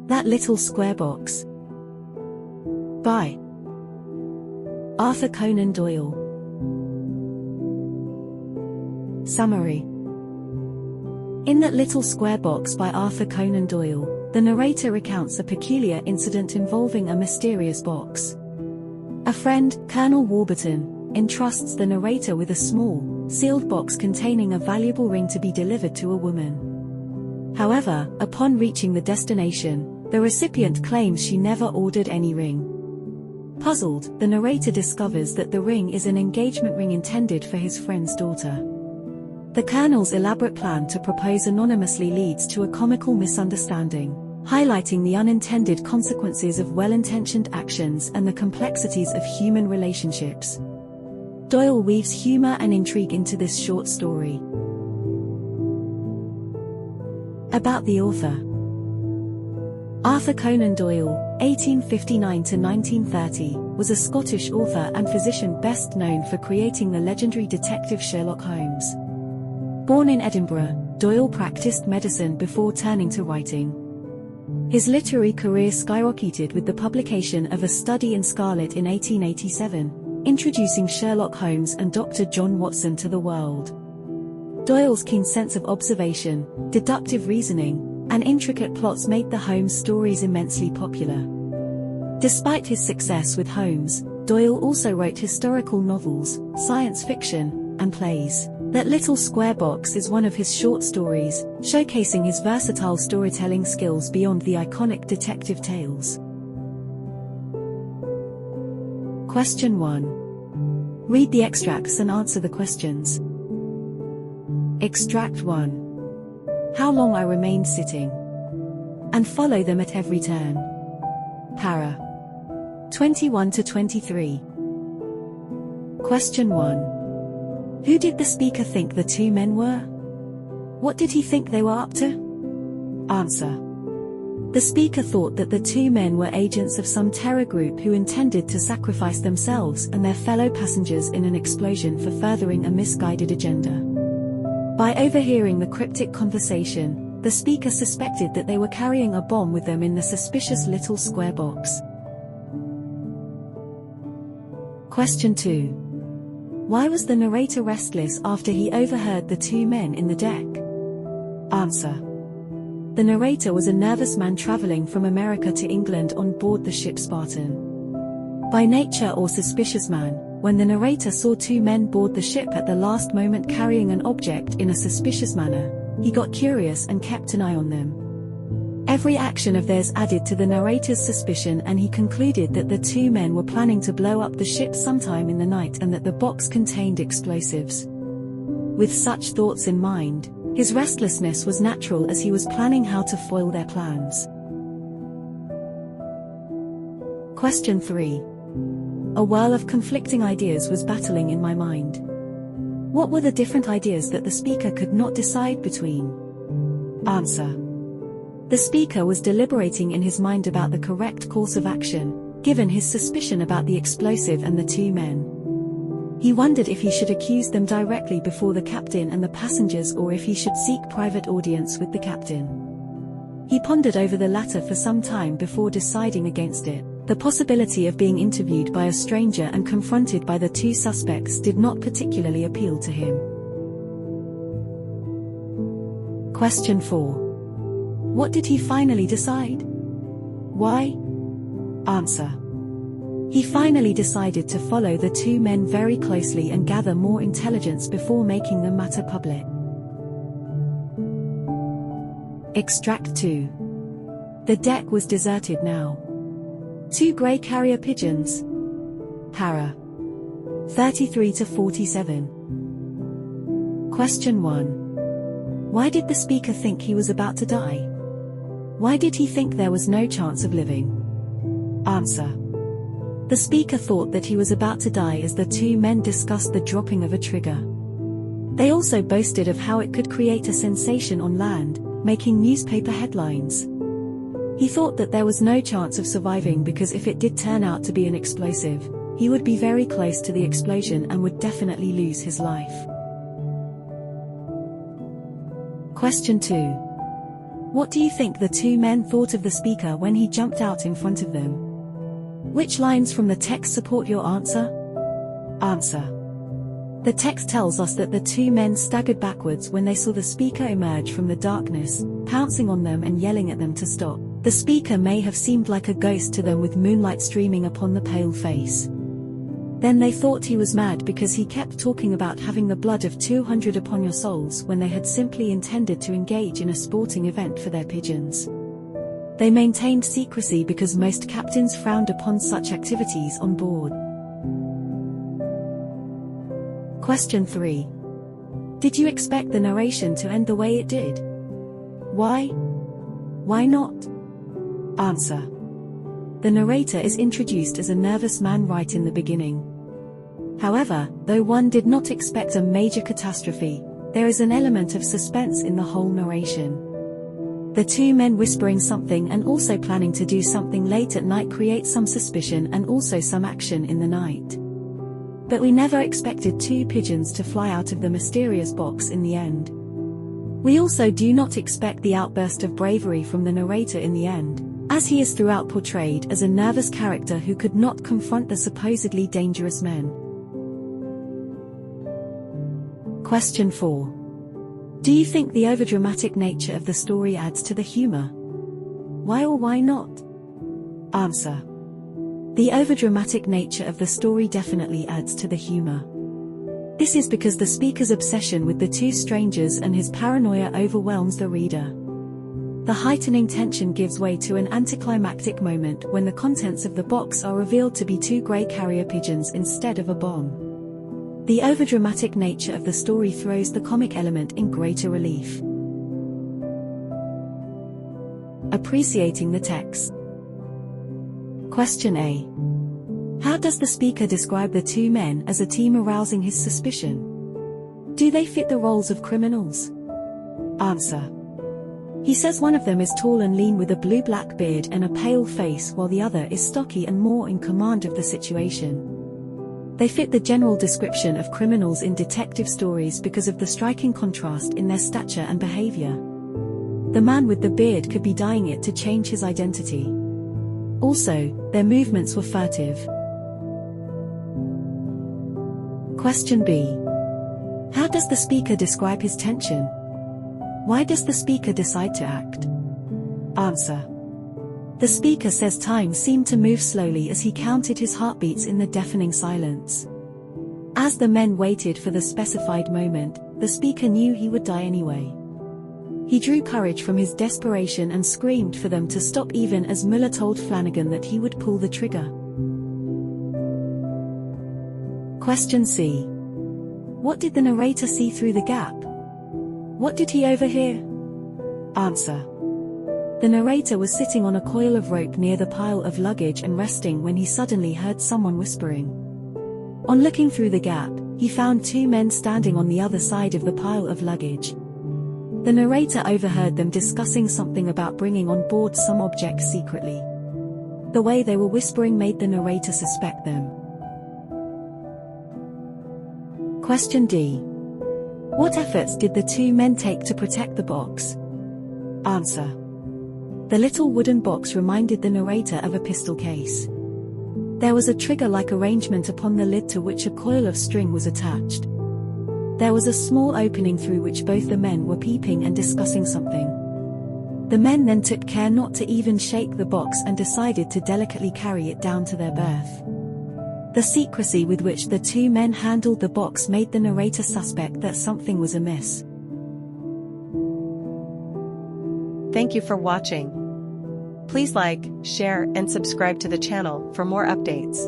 That Little Square Box. By Arthur Conan Doyle. Summary. In That Little Square Box by Arthur Conan Doyle, the narrator recounts a peculiar incident involving a mysterious box. A friend, Colonel Warburton, entrusts the narrator with a small, sealed box containing a valuable ring to be delivered to a woman. However, upon reaching the destination, the recipient claims she never ordered any ring. Puzzled, the narrator discovers that the ring is an engagement ring intended for his friend's daughter. The Colonel's elaborate plan to propose anonymously leads to a comical misunderstanding, highlighting the unintended consequences of well-intentioned actions and the complexities of human relationships. Doyle weaves humor and intrigue into this short story. About the author. Arthur Conan Doyle, 1859–1930, was a Scottish author and physician best known for creating the legendary detective Sherlock Holmes. Born in Edinburgh, Doyle practiced medicine before turning to writing. His literary career skyrocketed with the publication of A Study in Scarlet in 1887, introducing Sherlock Holmes and Dr. John Watson to the world. Doyle's keen sense of observation, deductive reasoning, and intricate plots made the Holmes stories immensely popular. Despite his success with Holmes, Doyle also wrote historical novels, science fiction, and plays. That Little Square Box is one of his short stories, showcasing his versatile storytelling skills beyond the iconic detective tales. Question 1. Read the extracts and answer the questions. Extract 1. How long I remained sitting. And follow them at every turn. Para. 21–23. Question 1. Who did the speaker think the two men were? What did he think they were up to? Answer. The speaker thought that the two men were agents of some terror group who intended to sacrifice themselves and their fellow passengers in an explosion for furthering a misguided agenda. By overhearing the cryptic conversation, the speaker suspected that they were carrying a bomb with them in the suspicious little square box. Question 2. Why was the narrator restless after he overheard the two men in the deck? Answer. The narrator was a nervous man traveling from America to England on board the ship Spartan. By nature or suspicious man, when the narrator saw two men board the ship at the last moment carrying an object in a suspicious manner, he got curious and kept an eye on them. Every action of theirs added to the narrator's suspicion, and he concluded that the two men were planning to blow up the ship sometime in the night and that the box contained explosives. With such thoughts in mind, his restlessness was natural as he was planning how to foil their plans. Question 3. A whirl of conflicting ideas was battling in my mind. What were the different ideas that the speaker could not decide between? Answer. The speaker was deliberating in his mind about the correct course of action, given his suspicion about the explosive and the two men. He wondered if he should accuse them directly before the captain and the passengers, or if he should seek private audience with the captain. He pondered over the latter for some time before deciding against it. The possibility of being interviewed by a stranger and confronted by the two suspects did not particularly appeal to him. Question 4. What did he finally decide? Why? Answer. He finally decided to follow the two men very closely and gather more intelligence before making the matter public. Extract 2. The deck was deserted now. Two grey carrier pigeons. Para. 33–47. Question 1. Why did the speaker think he was about to die? Why did he think there was no chance of living? Answer. The speaker thought that he was about to die as the two men discussed the dropping of a trigger. They also boasted of how it could create a sensation on land, making newspaper headlines. He thought that there was no chance of surviving because if it did turn out to be an explosive, he would be very close to the explosion and would definitely lose his life. Question 2. What do you think the two men thought of the speaker when he jumped out in front of them? Which lines from the text support your answer? Answer. The text tells us that the two men staggered backwards when they saw the speaker emerge from the darkness, pouncing on them and yelling at them to stop. The speaker may have seemed like a ghost to them with moonlight streaming upon the pale face. Then they thought he was mad because he kept talking about having the blood of 200 upon your souls when they had simply intended to engage in a sporting event for their pigeons. They maintained secrecy because most captains frowned upon such activities on board. Question 3. Did you expect the narration to end the way it did? Why? Why not? Answer. The narrator is introduced as a nervous man right in the beginning. However, though one did not expect a major catastrophe, there is an element of suspense in the whole narration. The two men whispering something and also planning to do something late at night create some suspicion and also some action in the night. But we never expected two pigeons to fly out of the mysterious box in the end. We also do not expect the outburst of bravery from the narrator in the end, as he is throughout portrayed as a nervous character who could not confront the supposedly dangerous men. Question 4. Do you think the overdramatic nature of the story adds to the humor? Why or why not? Answer. The overdramatic nature of the story definitely adds to the humor. This is because the speaker's obsession with the two strangers and his paranoia overwhelms the reader. The heightening tension gives way to an anticlimactic moment when the contents of the box are revealed to be two grey carrier pigeons instead of a bomb. The overdramatic nature of the story throws the comic element in greater relief. Appreciating the text. Question A. How does the speaker describe the two men as a team arousing his suspicion? Do they fit the roles of criminals? Answer. He says one of them is tall and lean with a blue-black beard and a pale face while the other is stocky and more in command of the situation. They fit the general description of criminals in detective stories because of the striking contrast in their stature and behavior. The man with the beard could be dyeing it to change his identity. Also, their movements were furtive. Question B. How does the speaker describe his tension? Why does the speaker decide to act? Answer. The speaker says time seemed to move slowly as he counted his heartbeats in the deafening silence. As the men waited for the specified moment, the speaker knew he would die anyway. He drew courage from his desperation and screamed for them to stop even as Muller told Flanagan that he would pull the trigger. Question C. What did the narrator see through the gap? What did he overhear? Answer. The narrator was sitting on a coil of rope near the pile of luggage and resting when he suddenly heard someone whispering. On looking through the gap, he found two men standing on the other side of the pile of luggage. The narrator overheard them discussing something about bringing on board some objects secretly. The way they were whispering made the narrator suspect them. Question D. What efforts did the two men take to protect the box? Answer. The little wooden box reminded the narrator of a pistol case. There was a trigger-like arrangement upon the lid to which a coil of string was attached. There was a small opening through which both the men were peeping and discussing something. The men then took care not to even shake the box and decided to delicately carry it down to their berth. The secrecy with which the two men handled the box made the narrator suspect that something was amiss. Thank you for watching. Please like, share, and subscribe to the channel for more updates.